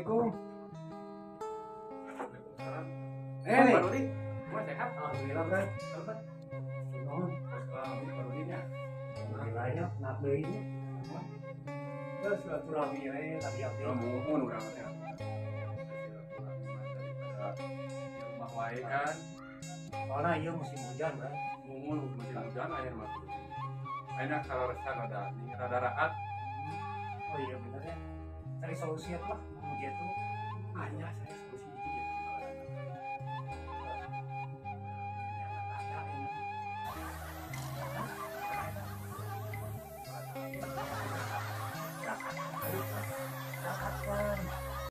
Assalamualaikum. Waalaikumsalam. Nih. Baru nih, gua sehat. Alhamdulillah kan. Selamat. Nuhun. Baru nih ya. Alhamdulillahnya nak deui. Terus silaturahmi we tadi abdi. Mohon urang teh. Daripada di rumah wae kan. Soalnya ieu musim hujan kan. Mohon musim hujan aya mah. Ayeuna kalau rada raat. Oh iya bener ya. Cari solusi apa? Begitu. Aya saya